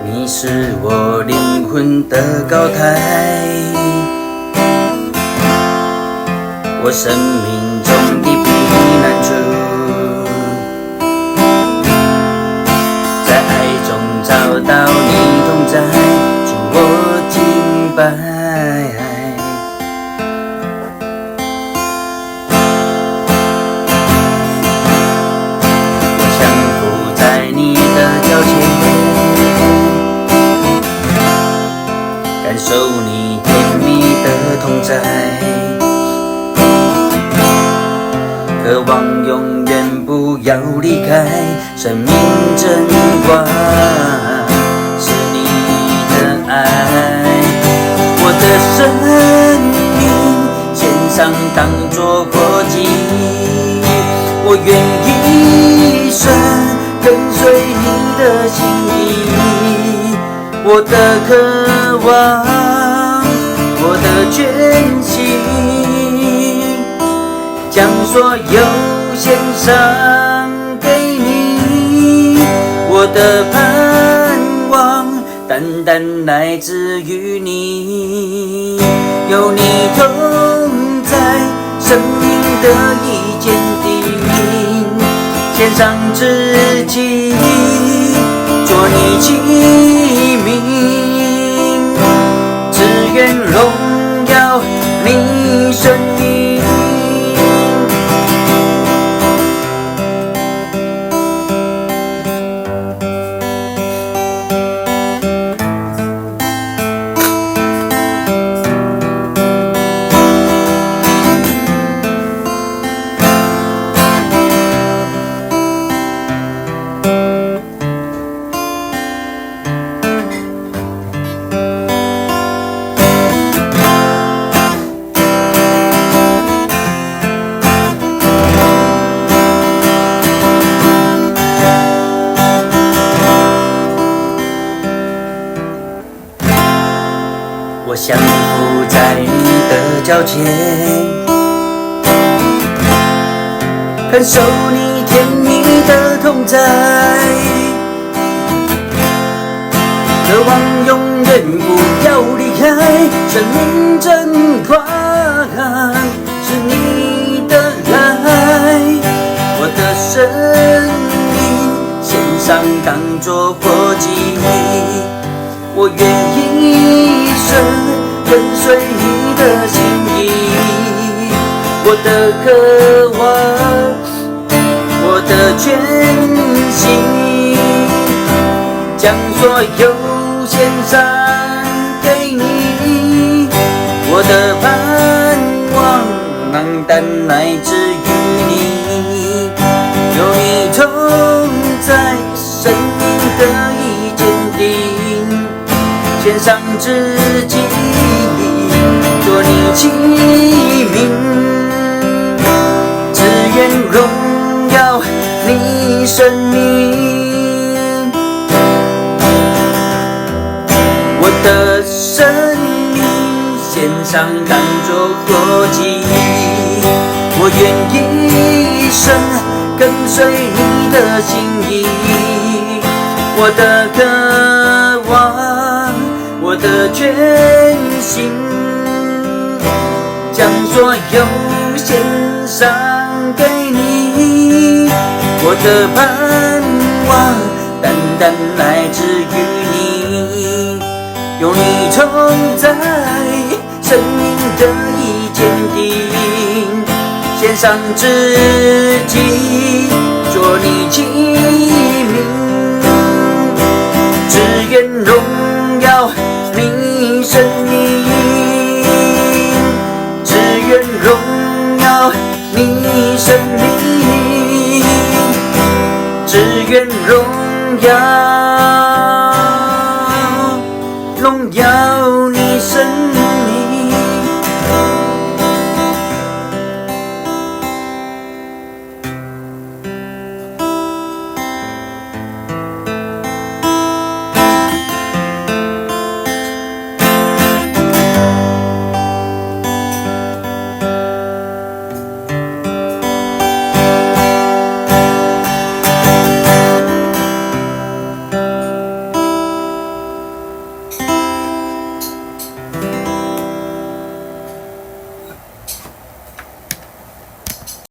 你是我灵魂的高台，我生命中的避难处，在爱中找到你同在，主我敬拜。我降服在你的脚前，感受你甜蜜的同在，渴望永远不要离开。生命真光是你的爱，我的生命献上当作活祭，我愿一生跟随你的心意，我的渴望，我的全心，将所有献上给你，我的盼望单单来自于你，有你同在，生命得以坚定，献上自己，做你器皿，只愿荣耀你生命。我降服在你的脚前，感受你甜蜜的同在，渴望永远不要离开。生命真光是你的爱，我的生命献上当作活祭，我愿一生跟随你的心意，我的渴望，我的全心，将所有献上给你，我的盼望单来自于你，有你同在，生命得以坚定，献上自己，做你器皿，只愿荣耀你生命。我的生命献上当作活祭，我愿一生跟随你的心意，我的渴望，我的全心，将所有献上给你，我的盼望单单来自于你，有你同在，生命得以坚定，献上自己，做你器皿，只愿荣耀你生命，只愿荣耀你生命，只愿荣耀